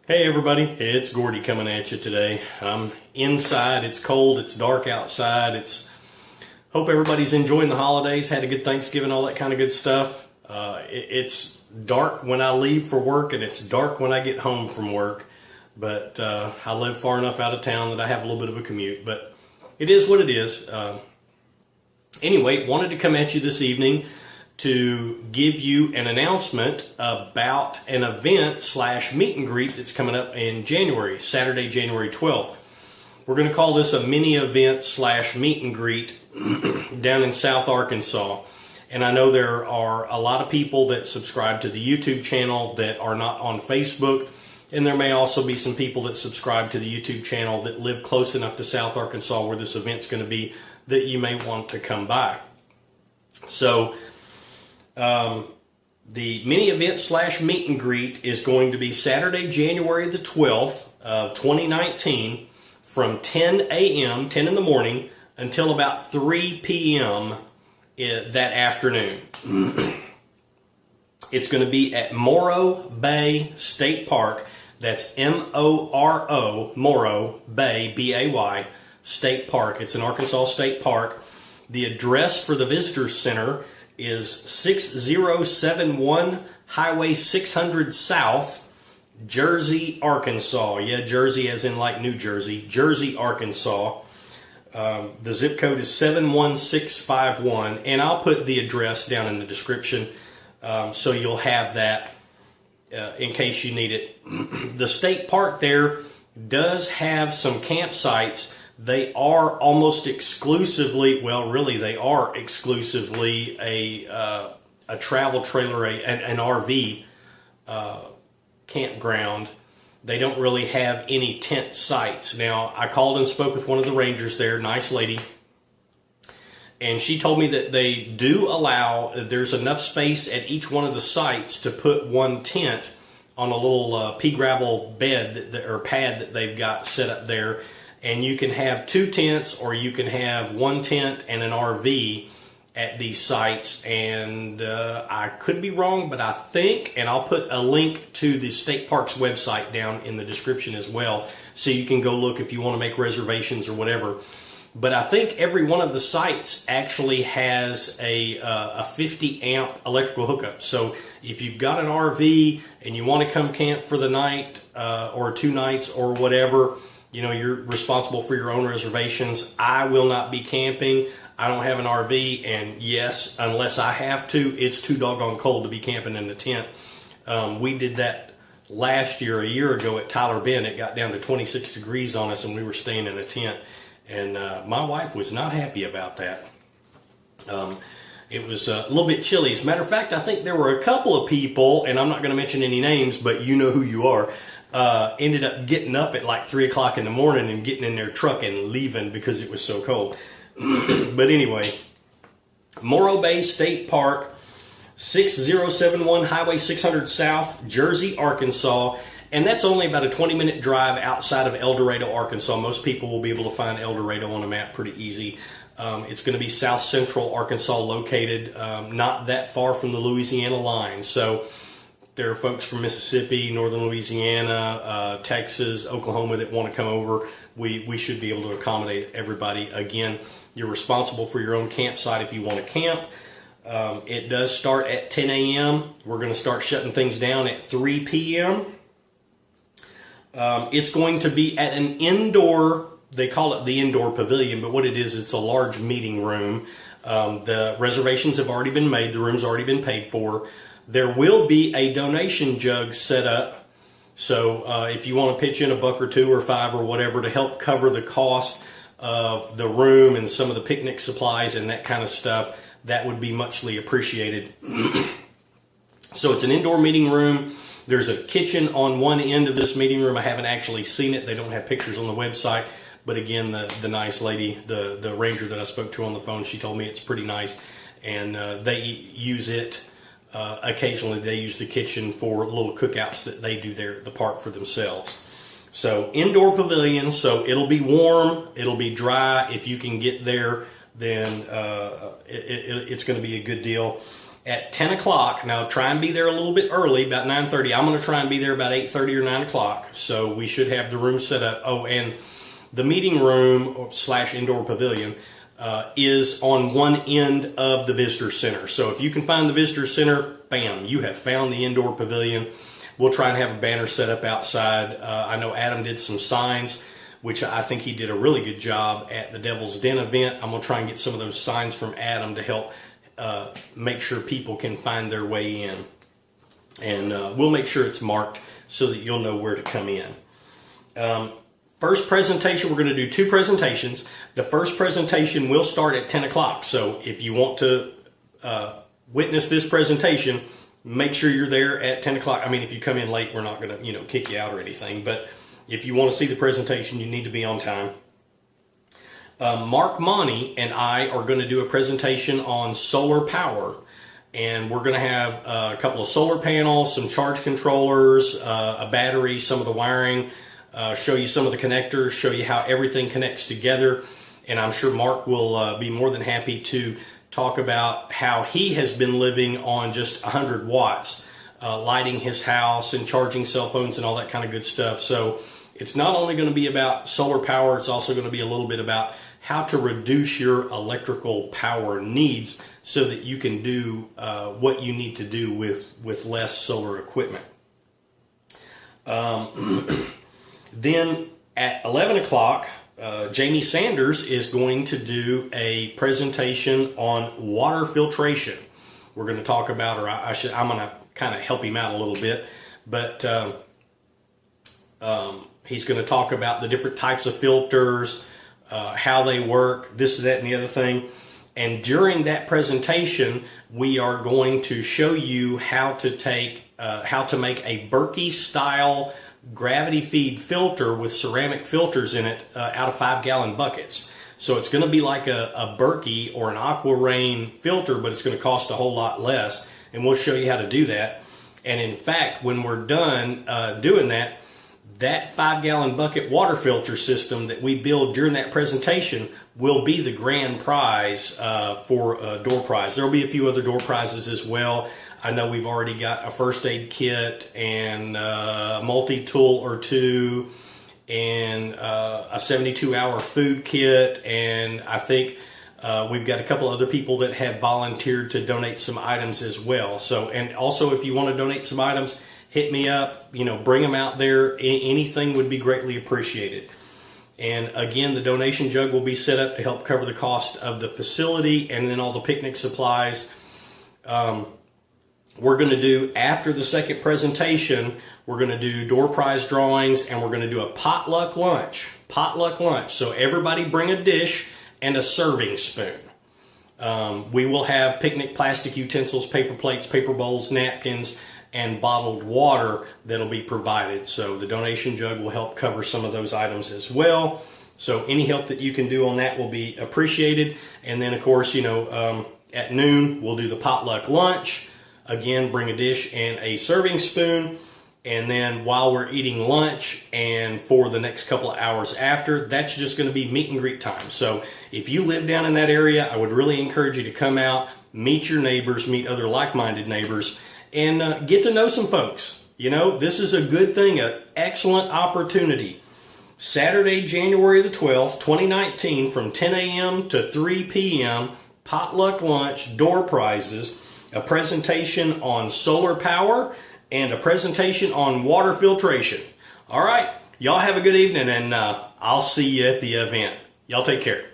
Hey everybody, it's Gordy coming at you today. I'm inside, it's cold, it's dark outside. Hope everybody's enjoying the holidays, had a good Thanksgiving, all that kind of good stuff. It's dark when I leave for work and it's dark when I get home from work. But I live far enough out of town that I have a little bit of a commute, but it is what it is. Anyway, wanted to come at you this evening to give you an announcement about an event / meet and greet that's coming up in January, Saturday, January 12th. We're going to call this a mini event / meet and greet down in South Arkansas. And I know there are a lot of people that subscribe to the YouTube channel that are not on Facebook. And there may also be some people that subscribe to the YouTube channel that live close enough to South Arkansas where this event's going to be that you may want to come by. So the mini event / meet and greet is going to be Saturday, January the 12th of 2019 from 10 a.m., 10 in the morning, until about 3 p.m. that afternoon. It's going to be at Moro Bay State Park. That's M-O-R-O, Moro Bay, B-A-Y, State Park. It's an Arkansas State Park. The address for the Visitor Center is 6071 Highway 600 South, Jersey, Arkansas. Yeah, Jersey as in like New Jersey. Jersey, Arkansas. The zip code is 71651. And I'll put the address down in the description so you'll have that in case you need it. The state park there does have some campsites. They are almost exclusively, well, really, they are exclusively a travel trailer, an RV campground. They don't really have any tent sites. Now, I called and spoke with one of the rangers there, nice lady, and she told me that they do allow, there's enough space at each one of the sites to put one tent on a little pea gravel bed or pad that they've got set up there. And you can have 2 tents, or you can have 1 tent and an RV at these sites. And I could be wrong, but I think, and I'll put a link to the state park's website down in the description as well, so you can go look if you want to make reservations or whatever. But I think every one of the sites actually has a 50 amp electrical hookup. So if you've got an RV and you want to come camp for the night or 2 nights or whatever, you know, you're responsible for your own reservations. I will not be camping. I don't have an RV, and yes, unless I have to, it's too doggone cold to be camping in the tent. We did that last year, a year ago at Tyler Bend. It got down to 26 degrees on us, and we were staying in a tent. And my wife was not happy about that. It was a little bit chilly. As a matter of fact, I think there were a couple of people, and I'm not going to mention any names, but you know who you are, ended up getting up at like 3 o'clock in the morning and getting in their truck and leaving because it was so cold. But anyway, Moro Bay State Park, 6071 Highway 600 South, Jersey, Arkansas. And that's only about a 20-minute drive outside of El Dorado, Arkansas. Most people will be able to find El Dorado on a map pretty easy. It's going to be south central Arkansas located, not that far from the Louisiana line. So there are folks from Mississippi, northern Louisiana, Texas, Oklahoma that want to come over. We should be able to accommodate everybody. Again, you're responsible for your own campsite if you want to camp. It does start at 10 a.m. We're going to start shutting things down at 3 p.m. It's going to be at an indoor, they call it the indoor pavilion, but what it is, it's a large meeting room. The reservations have already been made. The room's already been paid for. There will be a donation jug set up. So if you want to pitch in $1 or $2 or $5 or whatever to help cover the cost of the room and some of the picnic supplies and that kind of stuff, that would be muchly appreciated. So it's an indoor meeting room. There's a kitchen on one end of this meeting room. I haven't actually seen it. They don't have pictures on the website. But again, the nice lady, the ranger that I spoke to on the phone, she told me it's pretty nice. And they use it occasionally. They use the kitchen for little cookouts that they do there at the park for themselves. So indoor pavilion, so it'll be warm, it'll be dry. If you can get there, then it's going to be a good deal. at 10 o'clock. Now try and be there a little bit early, about 9:30. I'm going to try and be there about 8:30 or 9 o'clock. So we should have the room set up. Oh, and the meeting room / indoor pavilion is on one end of the visitor center. So if you can find the visitor center, bam, you have found the indoor pavilion. We'll try and have a banner set up outside. I know Adam did some signs, which I think he did a really good job at the Devil's Den event. I'm going to try and get some of those signs from Adam to help make sure people can find their way in. And we'll make sure it's marked so that you'll know where to come in. First presentation, we're going to do 2 presentations. The first presentation will start at 10 o'clock. So if you want to witness this presentation, make sure you're there at 10 o'clock. I mean, if you come in late, we're not going to, kick you out or anything. But if you want to see the presentation, you need to be on time. Mark Mauney and I are going to do a presentation on solar power. And we're going to have a couple of solar panels, some charge controllers, a battery, some of the wiring, show you some of the connectors, show you how everything connects together. And I'm sure Mark will be more than happy to talk about how he has been living on just 100 watts, lighting his house and charging cell phones and all that kind of good stuff. So it's not only going to be about solar power, it's also going to be a little bit about how to reduce your electrical power needs so that you can do what you need to do with less solar equipment. Then at 11 o'clock, Jamie Sanders is going to do a presentation on water filtration. We're going to talk about, or I'm going to kind of help him out a little bit, but he's going to talk about the different types of filters, how they work, this, that, and the other thing. And during that presentation, we are going to show you how to make a Berkey style gravity feed filter with ceramic filters in it out of 5-gallon buckets. So it's going to be like a Berkey or an Aqua Rain filter, but it's going to cost a whole lot less. And we'll show you how to do that. And in fact, when we're done doing that, that 5-gallon bucket water filter system that we build during that presentation will be the grand prize for a door prize. There will be a few other door prizes as well. I know we've already got a first aid kit and a multi-tool or 2 and a 72-hour food kit. And I think we've got a couple other people that have volunteered to donate some items as well. So, and also if you want to donate some items, hit me up, bring them out there. Anything would be greatly appreciated. And again, the donation jug will be set up to help cover the cost of the facility and then all the picnic supplies. We're going to do, after the second presentation, we're going to do door prize drawings and we're going to do a potluck lunch. So everybody bring a dish and a serving spoon. We will have picnic plastic utensils, paper plates, paper bowls, napkins, and bottled water that'll be provided. So the donation jug will help cover some of those items as well. So any help that you can do on that will be appreciated. And then of course, at noon, we'll do the potluck lunch. Again, bring a dish and a serving spoon. And then while we're eating lunch and for the next couple of hours after, that's just going to be meet and greet time. So if you live down in that area, I would really encourage you to come out, meet your neighbors, meet other like-minded neighbors, and get to know some folks. This is a good thing, an excellent opportunity. Saturday, January the 12th, 2019, from 10 a.m. to 3 p.m., potluck lunch, door prizes, a presentation on solar power, and a presentation on water filtration. All right, y'all have a good evening, and I'll see you at the event. Y'all take care.